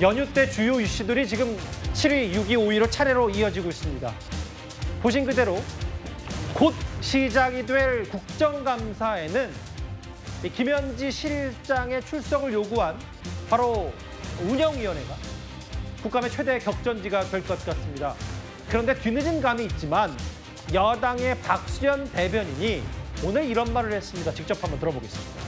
연휴 때 주요 이슈들이 지금 7위, 6위, 5위로 차례로 이어지고 있습니다. 보신 그대로 곧 시작이 될 국정감사에는 김현지 실장의 출석을 요구한 바로 운영위원회가 국감의 최대 격전지가 될 것 같습니다. 그런데 뒤늦은 감이 있지만 여당의 박수현 대변인이 오늘 이런 말을 했습니다. 직접 한번 들어보겠습니다.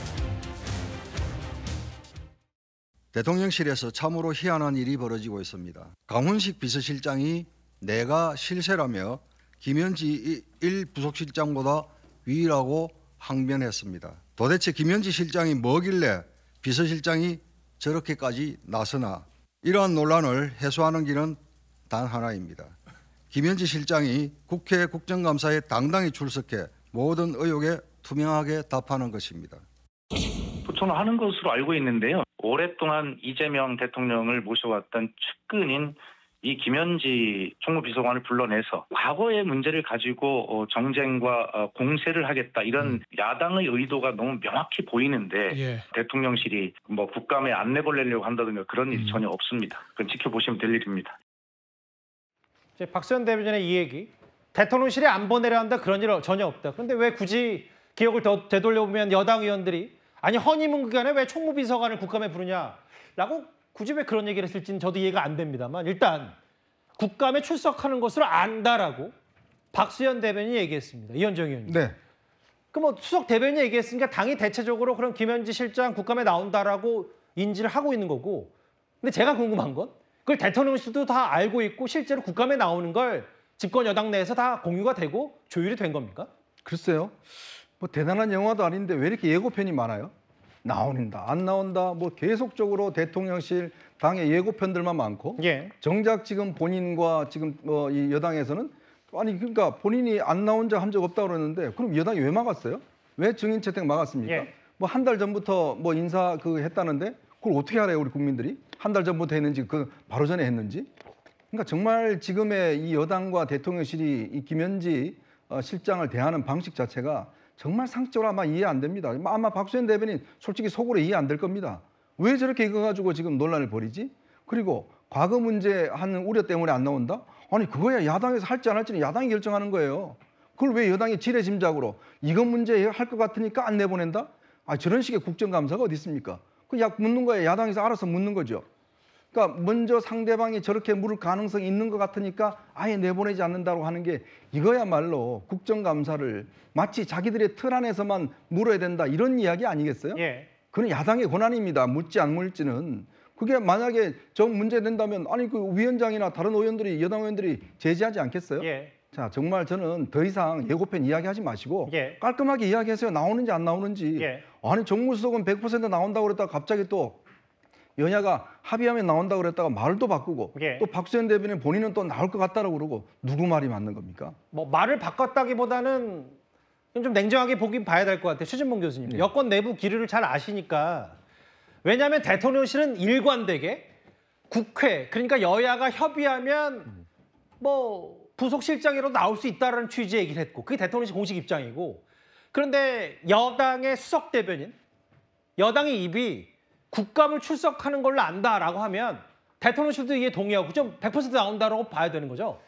대통령실에서 참으로 희한한 일이 벌어지고 있습니다. 강훈식 비서실장이 내가 실세라며 김현지 1 부속실장보다 위라고 항변했습니다. 도대체 김현지 실장이 뭐길래 비서실장이 저렇게까지 나서나. 이러한 논란을 해소하는 길은 단 하나입니다. 김현지 실장이 국회 국정감사에 당당히 출석해 모든 의혹에 투명하게 답하는 것입니다. 보통은 하는 것으로 알고 있는데요. 오랫동안 이재명 대통령을 모셔왔던 측근인 이 김현지 총무비서관을 불러내서 과거의 문제를 가지고 정쟁과 공세를 하겠다 이런 야당의 의도가 너무 명확히 보이는데 대통령실이 뭐 국감에 안내 보내려고 한다든가 그런 일이 전혀 없습니다. 그건 지켜보시면 될 일입니다. 박수현 대변인의 이 얘기, 대통령실에 안 보내려 한다 그런 일 전혀 없다. 그런데 왜 굳이 기억을 더 되돌려보면 여당 의원들이 아니 허니문 기간에 왜 총무비서관을 국감에 부르냐라고 굳이 왜 그런 얘기를 했을지는 저도 이해가 안 됩니다만 일단 국감에 출석하는 것으로 안다라고 박수현 대변인이 얘기했습니다. 이현정 의원님. 네. 그 뭐 수석 대변인이 얘기했으니까 당이 대체적으로 그럼 김현지 실장 국감에 나온다라고 인지를 하고 있는 거고. 근데 제가 궁금한 건 그걸 대통령실도 다 알고 있고 실제로 국감에 나오는 걸 집권 여당 내에서 다 공유가 되고 조율이 된 겁니까? 글쎄요. 뭐 대단한 영화도 아닌데 왜 이렇게 예고편이 많아요? 나온다, 안 나온다, 뭐 계속적으로 대통령실 당의 예고편들만 많고 정작 지금 본인과 지금 이 여당에서는 아니 그러니까 본인이 안 나온 적 한 적 없다고 그러는데 그럼 여당이 왜 막았어요? 왜 증인 채택 막았습니까? 뭐 한 달 전부터 뭐 인사 했다는데 그걸 어떻게 알아요 우리 국민들이? 한 달 전부터 했는지 그 바로 전에 했는지? 그러니까 정말 지금의 이 여당과 대통령실이 이 김현지 실장을 대하는 방식 자체가 정말 상식적으로 아마 이해 안 됩니다. 아마 박수현 대변인 솔직히 속으로 이해 안 될 겁니다. 왜 저렇게 이거 가지고 지금 논란을 벌이지? 그리고 과거 문제 하는 우려 때문에 안 나온다? 아니 그거야 야당에서 할지 안 할지는 야당이 결정하는 거예요. 그걸 왜 여당이 지레짐작으로 이거 문제 할 것 같으니까 안 내보낸다? 아 저런 식의 국정감사가 어디 있습니까? 그 약 묻는 거예요. 야당에서 알아서 묻는 거죠. 그러니까 먼저 상대방이 저렇게 물을 가능성이 있는 것 같으니까 아예 내보내지 않는다고 하는 게 이거야말로 국정감사를 마치 자기들의 틀 안에서만 물어야 된다 이런 이야기 아니겠어요? 그건 야당의 권한입니다. 묻지 안 물지는. 그게 만약에 저 문제 된다면 아니 그 위원장이나 다른 의원들이 여당 의원들이 제지하지 않겠어요? 자 정말 저는 더 이상 예고편 이야기하지 마시고 깔끔하게 이야기하세요. 나오는지 안 나오는지. 아니 정무수석은 100% 나온다고 그랬다가 갑자기 또 여야가 합의하면 나온다고 그랬다가 말도 바꾸고 또 박수현 대변인 본인은 또 나올 것 같다고 그러고 누구 말이 맞는 겁니까? 뭐 말을 바꿨다기보다는 좀 냉정하게 보긴 봐야 될 것 같아요. 최진봉 교수님. 여권 내부 기류를 잘 아시니까. 왜냐하면 대통령실은 일관되게 국회, 그러니까 여야가 협의하면 뭐 부속실장이라도 나올 수 있다는 취지의 얘기를 했고 그게 대통령실 공식 입장이고 그런데 여당의 수석 대변인, 여당의 입이 국감을 출석하는 걸로 안다라고 하면 대통령실도 이에 동의하고 좀 100% 나온다라고 봐야 되는 거죠?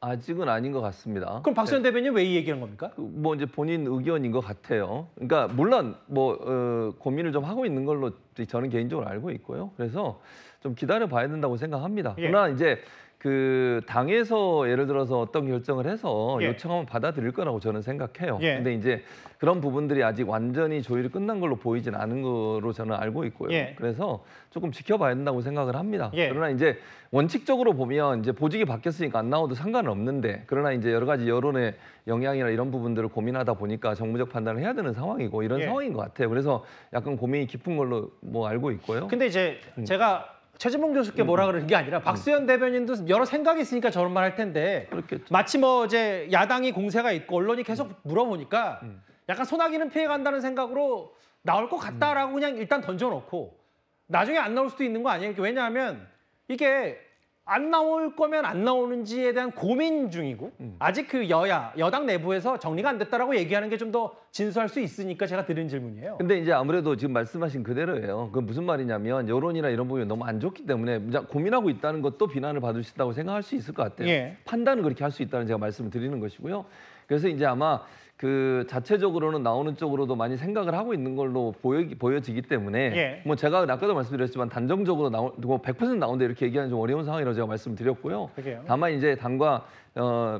아직은 아닌 것 같습니다. 그럼 박수현 대변인 왜 이 얘기한 겁니까? 뭐 이제 본인 의견인 것 같아요. 그러니까 물론 뭐 고민을 좀 하고 있는 걸로 저는 개인적으로 알고 있고요. 그래서 좀 기다려 봐야 된다고 생각합니다. 그러나 이제 그 당에서 예를 들어서 어떤 결정을 해서 요청하면 받아들일 거라고 저는 생각해요. 근데 이제 그런 부분들이 아직 완전히 조율이 끝난 걸로 보이진 않은 거로 저는 알고 있고요. 그래서 조금 지켜봐야 된다고 생각을 합니다. 그러나 이제 원칙적으로 보면 이제 보직이 바뀌었으니까 안 나와도 상관은 없는데 그러나 이제 여러 가지 여론의 영향이나 이런 부분들을 고민하다 보니까 정무적 판단을 해야 되는 상황이고 이런 상황인 것 같아요. 그래서 약간 고민이 깊은 걸로 뭐 알고 있고요. 근데 이제 제가 최진봉 교수께 뭐라 그러는 게 아니라 박수현 대변인도 여러 생각이 있으니까 저런 말 할 텐데 그렇겠죠. 마치 뭐 이제 야당이 공세가 있고 언론이 계속 물어보니까 약간 소나기는 피해간다는 생각으로 나올 것 같다라고 그냥 일단 던져놓고 나중에 안 나올 수도 있는 거 아니에요? 왜냐하면 이게 안 나올 거면 안 나오는지에 대한 고민 중이고 아직 그 여당 내부에서 정리가 안 됐다라고 얘기하는 게 좀 더 진수할 수 있으니까 제가 드린 질문이에요. 근데 이제 아무래도 지금 말씀하신 그대로예요. 그 무슨 말이냐면 여론이나 이런 부분이 너무 안 좋기 때문에 고민하고 있다는 것도 비난을 받을 수 있다고 생각할 수 있을 것 같아요. 예. 판단은 그렇게 할 수 있다는 제가 말씀을 드리는 것이고요. 그래서 이제 아마 그 자체적으로는 나오는 쪽으로도 많이 생각을 하고 있는 걸로 보여지기 때문에 예. 뭐 제가 아까도 말씀드렸지만 단정적으로 100% 나온다 이렇게 얘기하는 좀 어려운 상황이라고 제가 말씀드렸고요. 그게요. 다만 이제 당과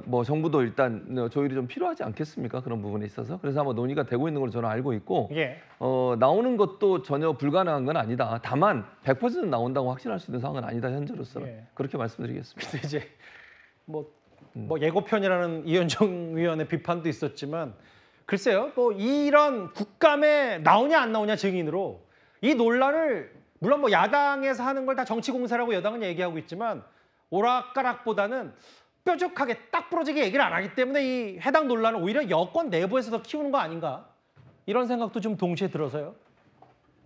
뭐 정부도 일단 조율이 좀 필요하지 않겠습니까? 그런 부분에 있어서. 그래서 아마 논의가 되고 있는 걸로 저는 알고 있고 예. 나오는 것도 전혀 불가능한 건 아니다. 다만 100% 나온다고 확신할 수 있는 상황은 아니다 현재로서는. 예. 그렇게 말씀드리겠습니다. 그래서 이제 뭐 예고편이라는 이현정 위원의 비판도 있었지만 글쎄요, 뭐 이런 국감에 나오냐 안 나오냐 증인으로 이 논란을 물론 뭐 야당에서 하는 걸 다 정치 공세라고 여당은 얘기하고 있지만 오락가락보다는 뾰족하게 딱 부러지게 얘기를 안 하기 때문에 이 해당 논란을 오히려 여권 내부에서 더 키우는 거 아닌가 이런 생각도 좀 동시에 들어서요.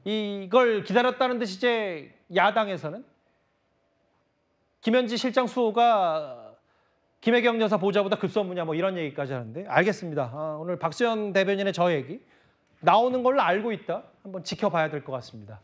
이걸 기다렸다는 듯이 이제 야당에서는 김현지 실장 수호가 김혜경 여사 보좌보다 급선무냐 뭐 이런 얘기까지 하는데 알겠습니다. 오늘 박수현 대변인의 저 얘기 나오는 걸로 알고 있다. 한번 지켜봐야 될 것 같습니다.